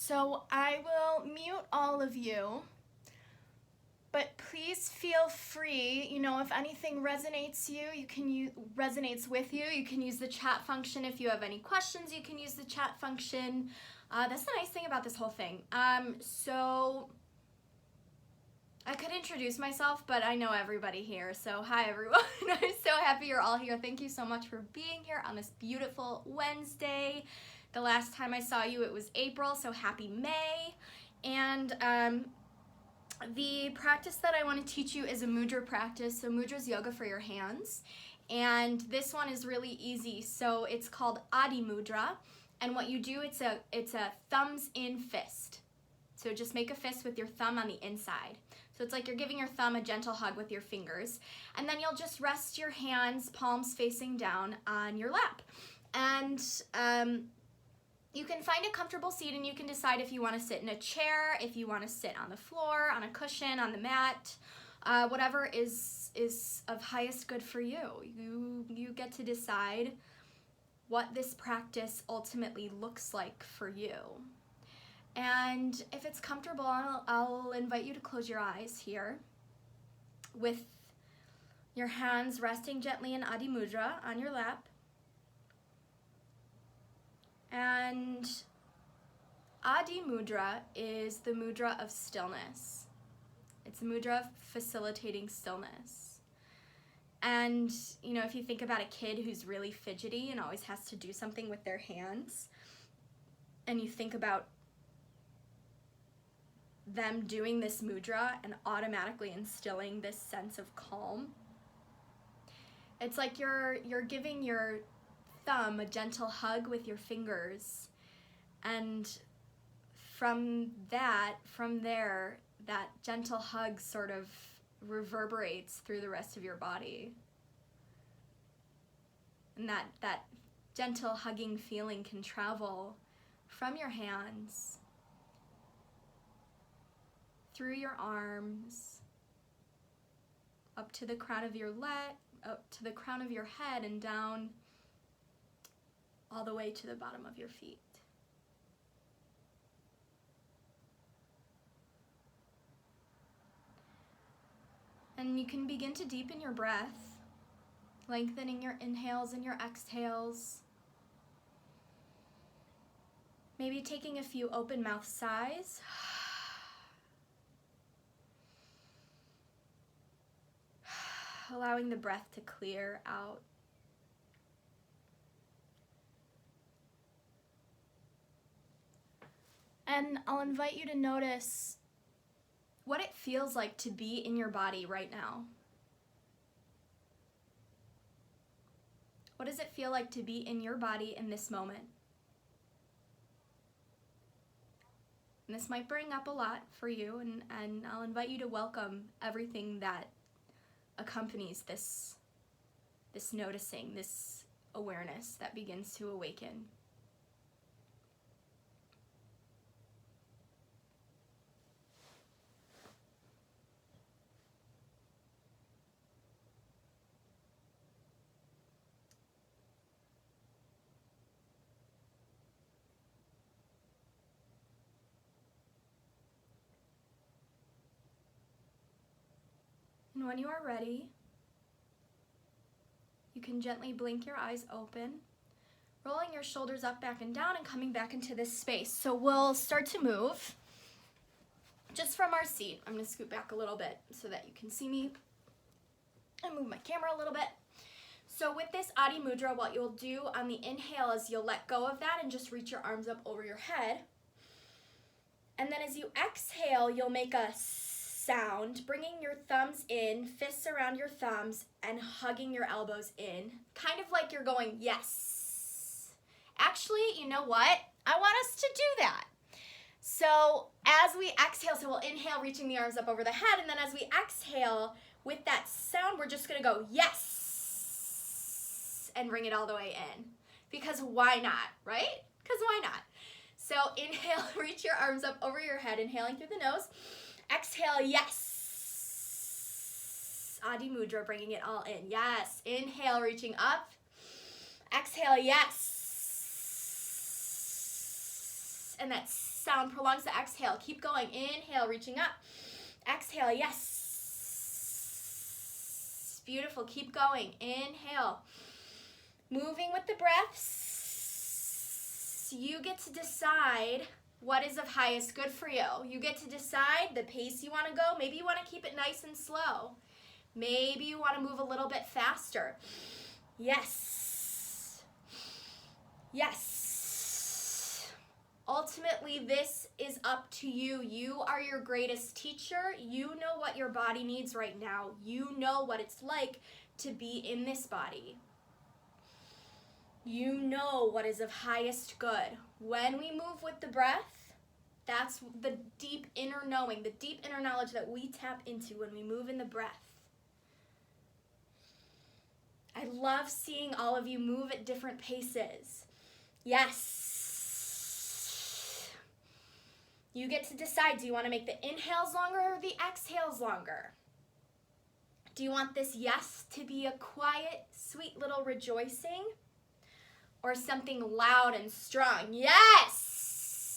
So I will mute all of you, but please feel free, if anything resonates resonates with you, you can use the chat function. If you have any questions, you can use the chat function. That's the nice thing about this whole thing. So I could introduce myself, but I know everybody here. So hi everyone. I'm so happy you're all here. Thank you so much for being here on this beautiful Wednesday. The last time I saw you, it was April, so happy May. And the practice that I want to teach you is a mudra practice. So mudra is yoga for your hands. And this one is really easy. So it's called Adi Mudra. And what you do, it's a thumbs in fist. So just make a fist with your thumb on the inside. So it's like you're giving your thumb a gentle hug with your fingers. And then you'll just rest your hands, palms facing down, on your lap. And you can find a comfortable seat and you can decide if you want to sit in a chair, if you want to sit on the floor, on a cushion, on the mat, whatever is of highest good for you. You get to decide what this practice ultimately looks like for you. And if it's comfortable, I'll invite you to close your eyes here with your hands resting gently in Adi Mudra on your lap. And Adi Mudra is the mudra of stillness. It's a mudra of facilitating stillness. And, if you think about a kid who's really fidgety and always has to do something with their hands, and you think about them doing this mudra and automatically instilling this sense of calm, it's like you're giving your thumb a gentle hug with your fingers, and from there that gentle hug sort of reverberates through the rest of your body, and that gentle hugging feeling can travel from your hands through your arms up to the crown of your head and down all the way to the bottom of your feet. And you can begin to deepen your breath, lengthening your inhales and your exhales. Maybe taking a few open mouth sighs. Allowing the breath to clear out. And I'll invite you to notice what it feels like to be in your body right now. What does it feel like to be in your body in this moment? And this might bring up a lot for you, and I'll invite you to welcome everything that accompanies this noticing, this awareness that begins to awaken. And when you are ready, you can gently blink your eyes open, rolling your shoulders up, back, and down, and coming back into this space. So we'll start to move just from our seat. I'm going to scoot back a little bit so that you can see me and move my camera a little bit. So with this Adi Mudra, what you'll do on the inhale is you'll let go of that and just reach your arms up over your head. And then as you exhale, you'll make a sound, bringing your thumbs in, fists around your thumbs, and hugging your elbows in, kind of like you're going, yes. Actually, you know what? I want us to do that. So as we exhale, so we'll inhale, reaching the arms up over the head, and then as we exhale, with that sound, we're just gonna go, yes, and bring it all the way in. Because why not, right? Because why not? So inhale, reach your arms up over your head, inhaling through the nose. Exhale, yes. Adi Mudra, bringing it all in. Yes. Inhale, reaching up. Exhale, yes. And that sound prolongs the exhale. Keep going. Inhale, reaching up. Exhale, yes. Beautiful. Keep going. Inhale. Moving with the breaths. You get to decide what is of highest good for you. You get to decide the pace you want to go. Maybe you want to keep it nice and slow. Maybe you want to move a little bit faster. Yes. Yes. Ultimately, this is up to you. You are your greatest teacher. You know what your body needs right now. You know what it's like to be in this body. You know what is of highest good. When we move with the breath, that's the deep inner knowing, the deep inner knowledge that we tap into when we move in the breath. I love seeing all of you move at different paces. Yes. You get to decide, do you want to make the inhales longer or the exhales longer? Do you want this yes to be a quiet, sweet little rejoicing? Or something loud and strong? Yes!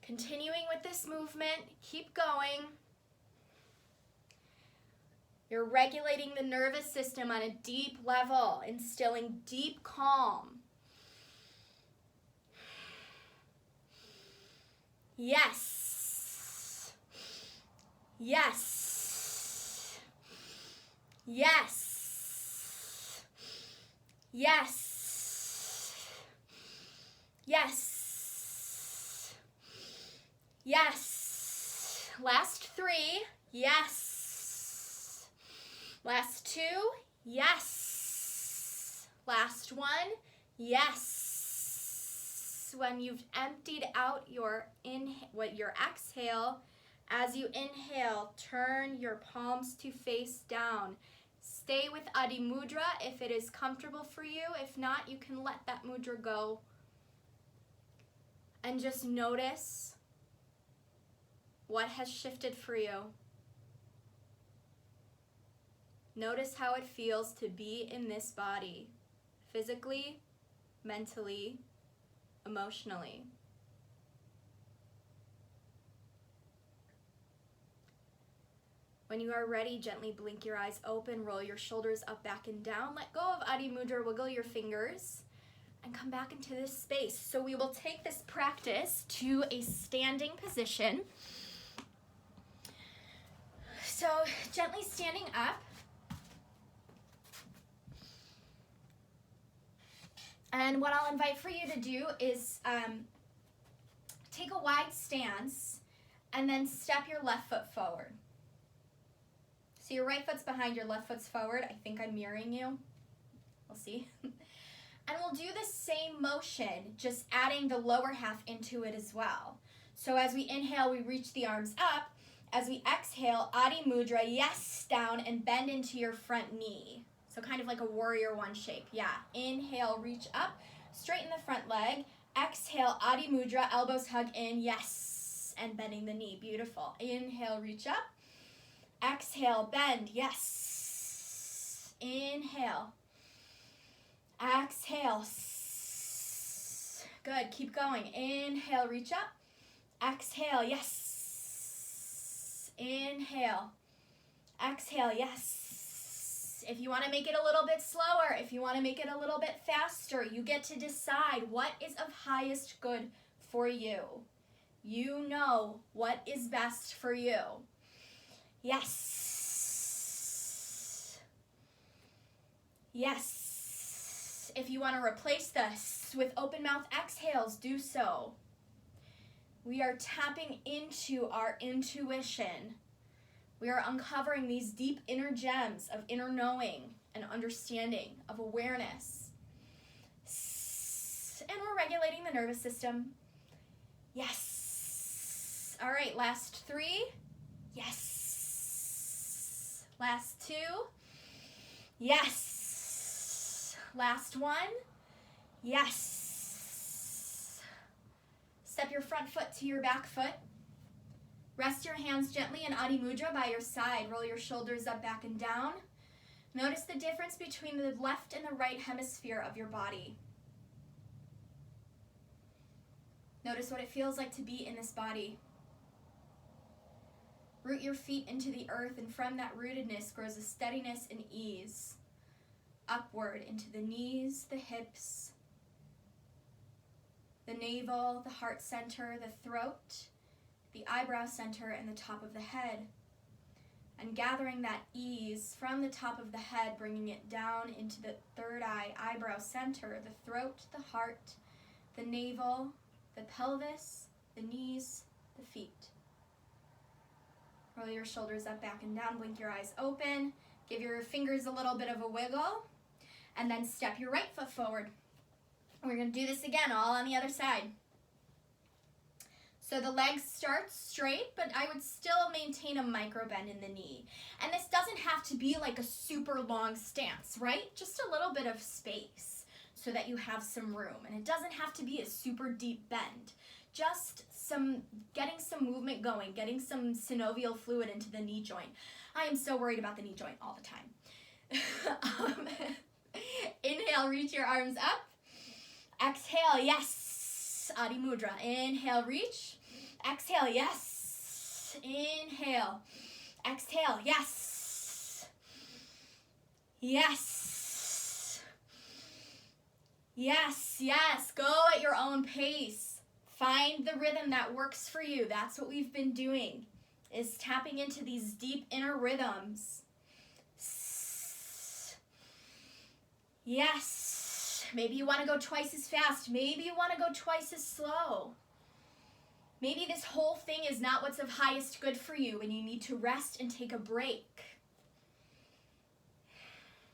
Continuing with this movement, keep going. You're regulating the nervous system on a deep level, instilling deep calm. Yes. Yes. Yes. Yes. Yes. Yes. Last 3. Yes. Last 2. Yes. Last 1. Yes. When you've emptied out your exhale, as you inhale, turn your palms to face down. Stay with Adi Mudra if it is comfortable for you. If not, you can let that mudra go. And just notice what has shifted for you. Notice how it feels to be in this body, physically, mentally, emotionally. When you are ready, gently blink your eyes open, roll your shoulders up, back, and down. Let go of Adi Mudra, wiggle your fingers, and come back into this space. So we will take this practice to a standing position. So gently standing up. And what I'll invite for you to do is take a wide stance and then step your left foot forward. So your right foot's behind, your left foot's forward. I think I'm mirroring you. We'll see. And we'll do the same motion, just adding the lower half into it as well. So as we inhale, we reach the arms up. As we exhale, Adi Mudra, yes, down and bend into your front knee. So kind of like a warrior 1 shape. Yeah. Inhale, reach up, straighten the front leg. Exhale, Adi Mudra, elbows hug in, yes, and bending the knee. Beautiful. Inhale, reach up. Exhale, bend, yes. Inhale. Exhale. Good, keep going. Inhale, reach up. Exhale, yes. Inhale. Exhale, yes. If you want to make it a little bit slower, if you want to make it a little bit faster, you get to decide what is of highest good for you. You know what is best for you. Yes. Yes. If you want to replace this with open mouth exhales, do so. We are tapping into our intuition. We are uncovering these deep inner gems of inner knowing and understanding, of awareness. And we're regulating the nervous system. Yes. All right, last 3. Yes. Last 2. Yes. Last 1. Yes. Step your front foot to your back foot. Rest your hands gently in Adi Mudra by your side. Roll your shoulders up, back, and down. Notice the difference between the left and the right hemisphere of your body. Notice what it feels like to be in this body. Root your feet into the earth, and from that rootedness grows a steadiness and ease. Upward into the knees, the hips, the navel, the heart center, the throat, the eyebrow center, and the top of the head. And gathering that ease from the top of the head, bringing it down into the third eye, eyebrow center, the throat, the heart, the navel, the pelvis, the knees, the feet. Roll your shoulders up, back, and down. Blink your eyes open. Give your fingers a little bit of a wiggle. And then step your right foot forward. We're going to do this again, all on the other side. So the legs start straight, but I would still maintain a micro bend in the knee. And this doesn't have to be like a super long stance, right? Just a little bit of space so that you have some room. And it doesn't have to be a super deep bend. Just getting some movement going, getting some synovial fluid into the knee joint. I am so worried about the knee joint all the time. Inhale, reach your arms up. Exhale, yes. Adi Mudra. Inhale, reach. Exhale, yes. Inhale. Exhale, yes. Yes. Yes, yes. Go at your own pace. Find the rhythm that works for you. That's what we've been doing, is tapping into these deep inner rhythms. Yes. Maybe you want to go twice as fast. Maybe you want to go twice as slow. Maybe this whole thing is not what's of highest good for you and you need to rest and take a break.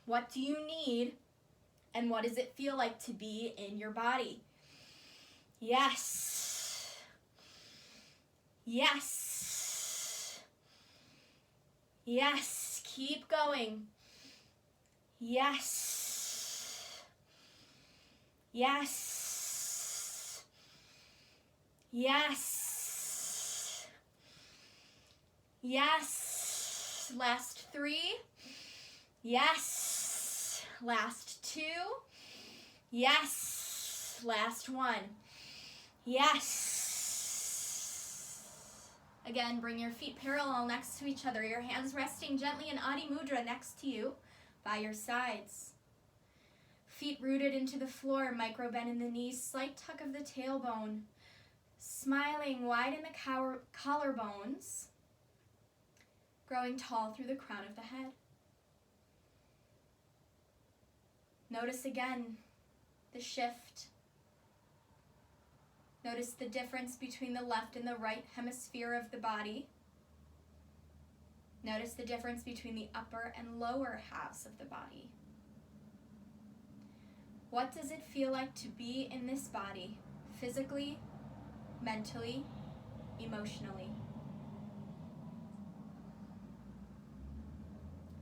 What do you need, and what does it feel like to be in your body? Yes. Yes. Yes. Keep going. Yes. Yes. Yes. Yes. Last 3. Yes. Last 2. Yes. Last 1. Yes. Again, bring your feet parallel next to each other. Your hands resting gently in Adi Mudra next to you by your sides. Feet rooted into the floor, micro bend in the knees, slight tuck of the tailbone. Smiling, widen the collarbones, growing tall through the crown of the head. Notice again the shift. Notice the difference between the left and the right hemisphere of the body. Notice the difference between the upper and lower halves of the body. What does it feel like to be in this body, physically, mentally, emotionally?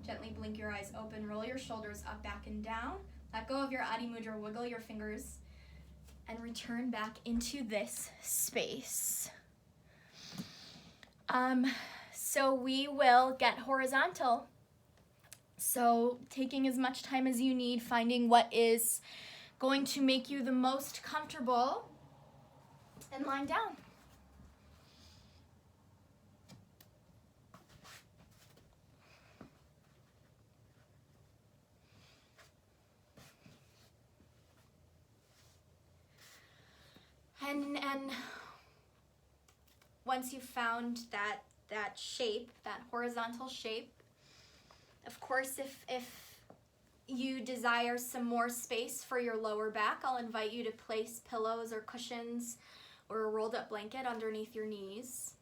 Gently blink your eyes open, roll your shoulders up, back, and down. Let go of your Adi Mudra, wiggle your fingers, and return back into this space. So we will get horizontal. So taking as much time as you need, finding what is going to make you the most comfortable, and lying down. And once you've found that shape, that horizontal shape, of course, if you desire some more space for your lower back, I'll invite you to place pillows or cushions or a rolled up blanket underneath your knees.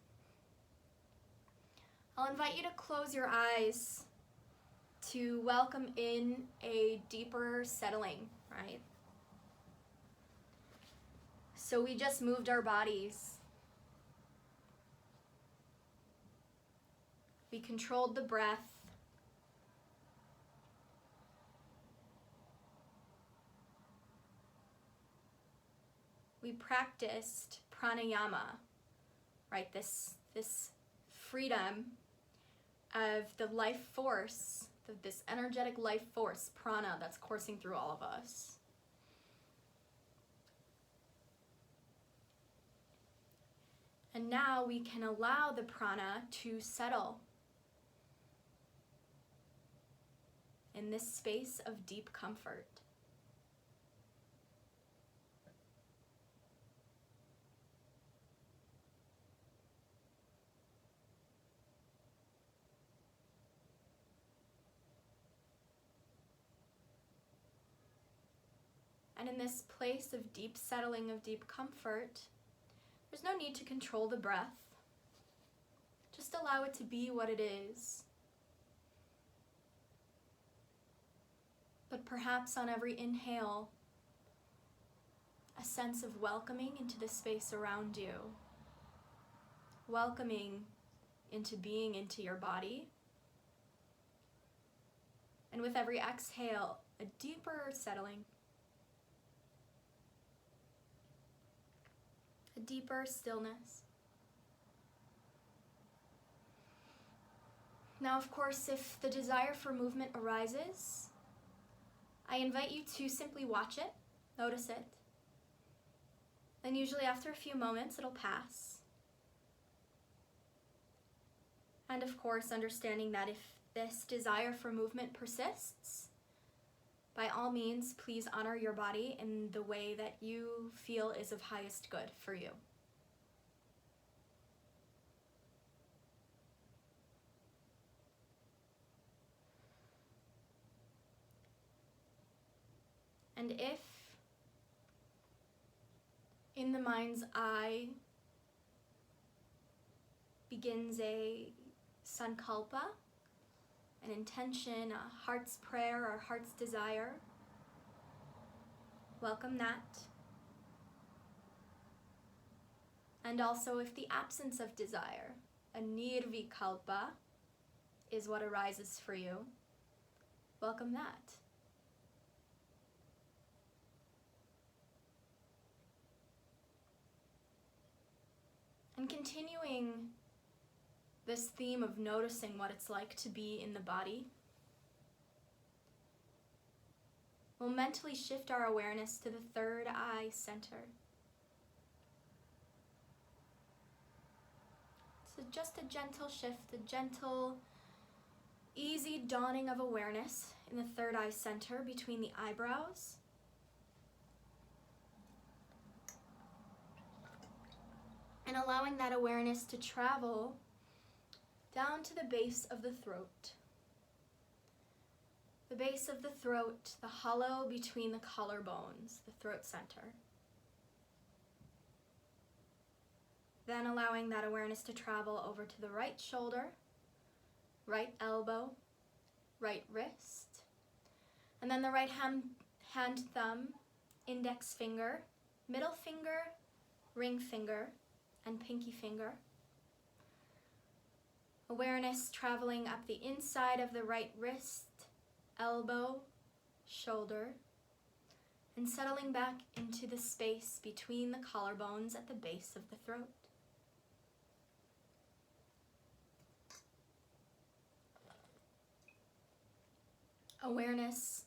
I'll invite you to close your eyes to welcome in a deeper settling, right? So we just moved our bodies. We controlled the breath. We practiced pranayama, right? This freedom of the life force, this energetic life force, prana, that's coursing through all of us. And now we can allow the prana to settle in this space of deep comfort. And in this place of deep settling, of deep comfort, there's no need to control the breath. Just allow it to be what it is. But perhaps on every inhale, a sense of welcoming into the space around you. Welcoming into being into your body. And with every exhale, a deeper settling. A deeper stillness. Now, of course, if the desire for movement arises, I invite you to simply watch it, notice it. Then usually after a few moments, it'll pass. And of course, understanding that if this desire for movement persists, by all means, please honor your body in the way that you feel is of highest good for you. And if in the mind's eye begins a sankalpa, an intention, a heart's prayer or heart's desire, welcome that. And also if the absence of desire, a nirvikalpa, is what arises for you, welcome that. And continuing this theme of noticing what it's like to be in the body, we'll mentally shift our awareness to the third eye center. So just a gentle shift, a gentle, easy dawning of awareness in the third eye center between the eyebrows. And allowing that awareness to travel down to the base of the throat. The base of the throat, the hollow between the collarbones, the throat center. Then allowing that awareness to travel over to the right shoulder, right elbow, right wrist, and then the right hand, thumb, index finger, middle finger, ring finger, and pinky finger. Awareness traveling up the inside of the right wrist, elbow, shoulder, and settling back into the space between the collarbones at the base of the throat. Awareness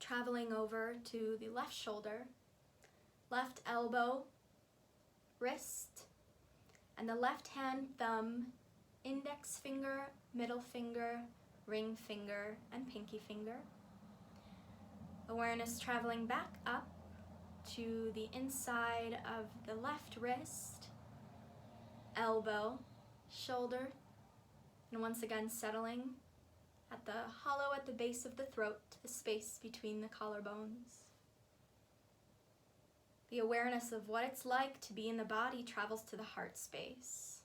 traveling over to the left shoulder, left elbow, wrist, and the left hand, thumb, index finger, middle finger, ring finger, and pinky finger. Awareness traveling back up to the inside of the left wrist, elbow, shoulder, and once again settling at the hollow at the base of the throat, the space between the collarbones. The awareness of what it's like to be in the body travels to the heart space,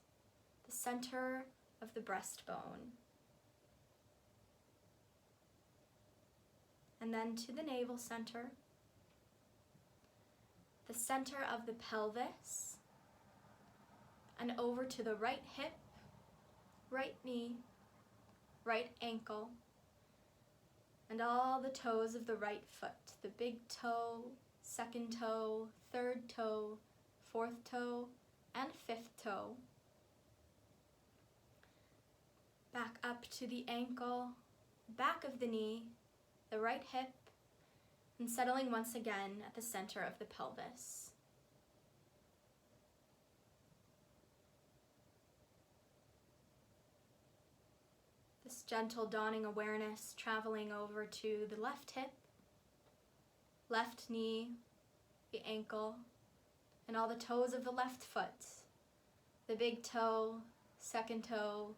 the center of the breastbone, and then to the navel center, the center of the pelvis, and over to the right hip, right knee, right ankle, and all the toes of the right foot, the big toe, second toe, third toe, fourth toe, and fifth toe. Back up to the ankle, back of the knee, the right hip, and settling once again at the center of the pelvis. this gentle dawning awareness traveling over to the left hip, left knee, the ankle, and all the toes of the left foot. The big toe, second toe,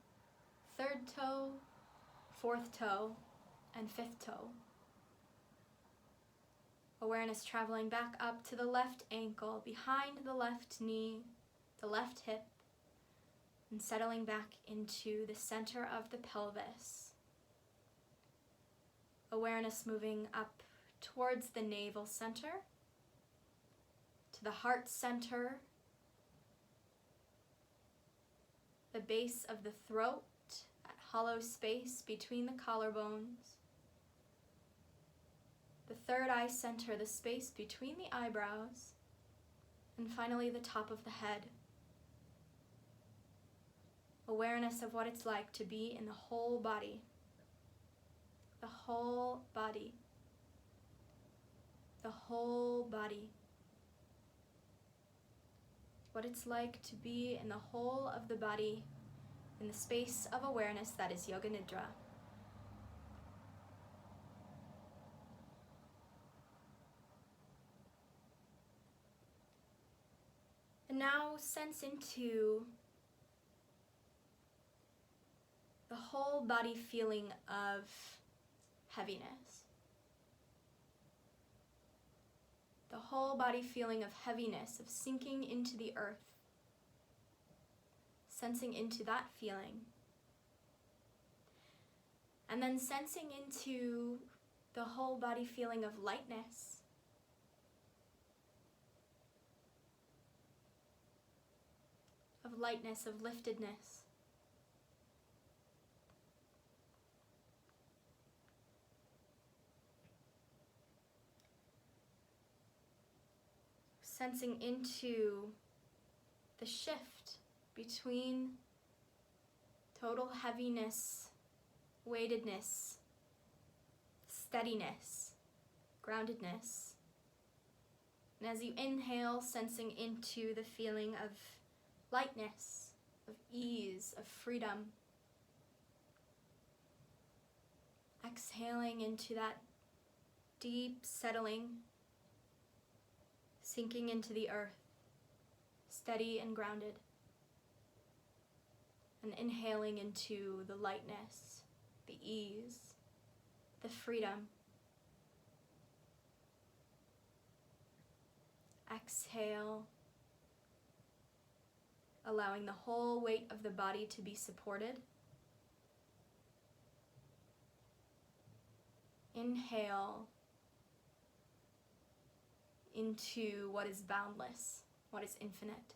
third toe, fourth toe, and fifth toe. Awareness traveling back up to the left ankle, behind the left knee, the left hip, and settling back into the center of the pelvis. Awareness moving up towards the navel center, to the heart center, the base of the throat, that hollow space between the collarbones, the third eye center, the space between the eyebrows, and finally the top of the head. Awareness of what it's like to be in the whole body. The whole body. The whole body. What it's like to be in the whole of the body, in the space of awareness that is Yoga Nidra. And now sense into the whole body feeling of heaviness. The whole body feeling of heaviness, of sinking into the earth. Sensing into that feeling. And then sensing into the whole body feeling of lightness. Of lightness, of liftedness. Sensing into the shift between total heaviness, weightedness, steadiness, groundedness. And as you inhale, sensing into the feeling of lightness, of ease, of freedom. Exhaling into that deep settling, sinking into the earth, steady and grounded. And inhaling into the lightness, the ease, the freedom. Exhale, allowing the whole weight of the body to be supported. Inhale into what is boundless, what is infinite.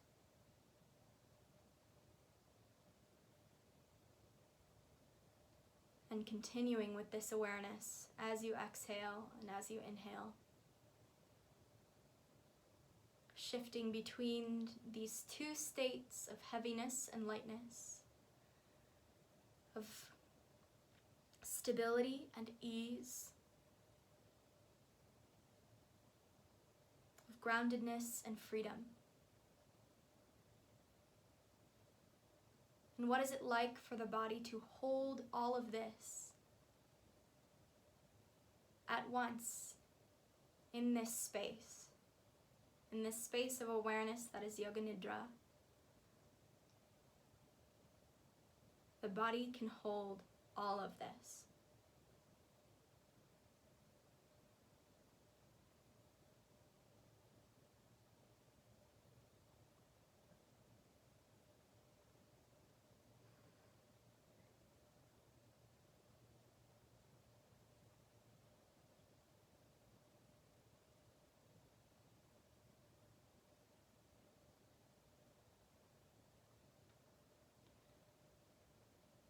And continuing with this awareness as you exhale and as you inhale. Shifting between these two states of heaviness and lightness, of stability and ease, of groundedness and freedom. And what is it like for the body to hold all of this at once in this space? In this space of awareness that is Yoga Nidra. The body can hold all of this.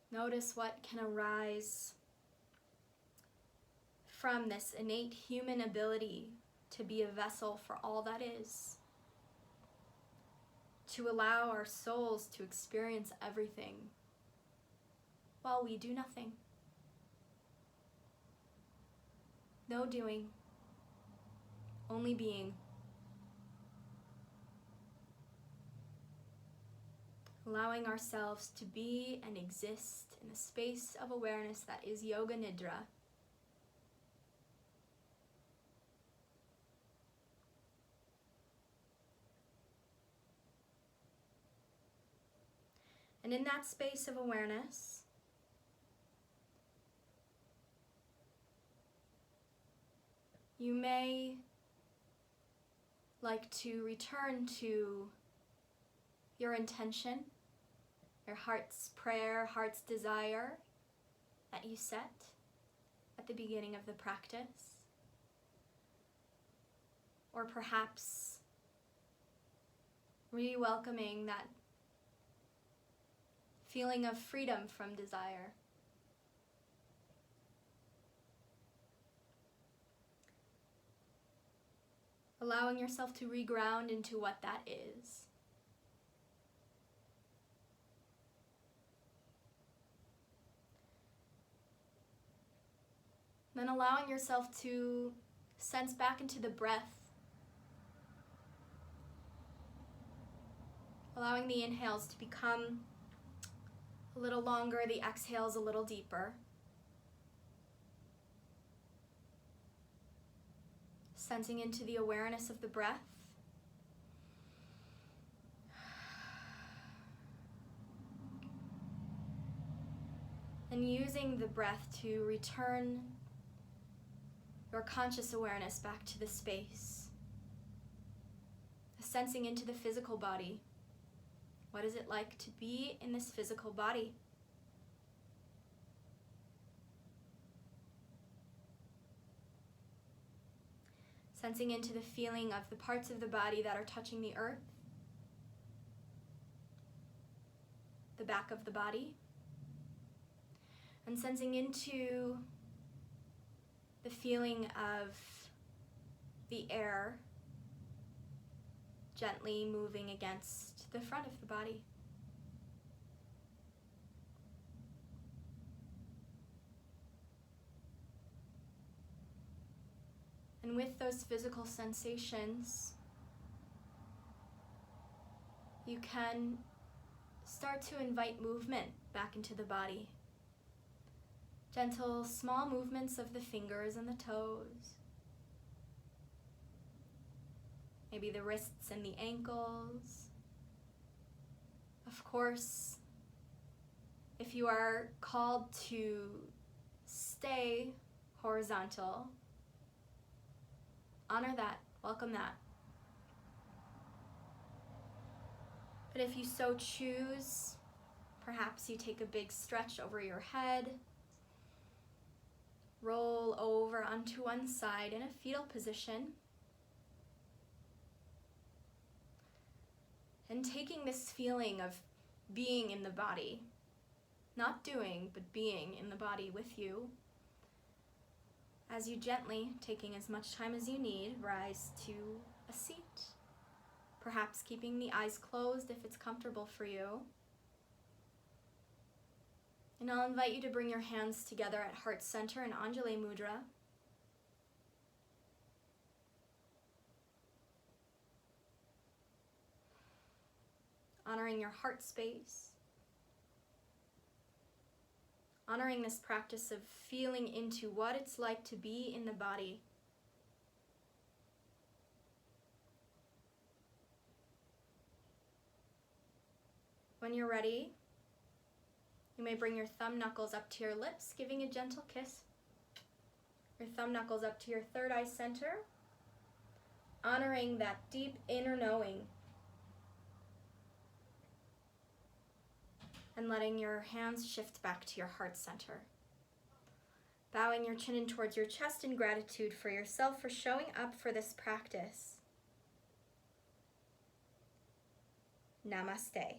Notice what can arise from this innate human ability to be a vessel for all that is. To allow our souls to experience everything while we do nothing. No doing, only being. Allowing ourselves to be and exist in the space of awareness that is Yoga Nidra. And in that space of awareness, you may like to return to your intention, your heart's prayer, heart's desire that you set at the beginning of the practice. Or perhaps re-welcoming that feeling of freedom from desire. Allowing yourself to reground into what that is. Then allowing yourself to sense back into the breath. Allowing the inhales to become a little longer, the exhales a little deeper. Sensing into the awareness of the breath. And using the breath to return your conscious awareness back to the space. Sensing into the physical body. What is it like to be in this physical body? Sensing into the feeling of the parts of the body that are touching the earth, the back of the body, and sensing into the feeling of the air gently moving against the front of the body. And with those physical sensations, you can start to invite movement back into the body. Gentle, small movements of the fingers and the toes. Maybe the wrists and the ankles. Of course, if you are called to stay horizontal, honor that, welcome that. But if you so choose, perhaps you take a big stretch over your head, roll over onto one side in a fetal position, and taking this feeling of being in the body, not doing, but being in the body with you, as you gently, taking as much time as you need, rise to a seat. Perhaps keeping the eyes closed if it's comfortable for you. And I'll invite you to bring your hands together at heart center in Anjali Mudra. Honoring your heart space. Honoring this practice of feeling into what it's like to be in the body. When you're ready, you may bring your thumb knuckles up to your lips, giving a gentle kiss. Your thumb knuckles up to your third eye center, honoring that deep inner knowing. And letting your hands shift back to your heart center. Bowing your chin in towards your chest in gratitude for yourself for showing up for this practice. Namaste.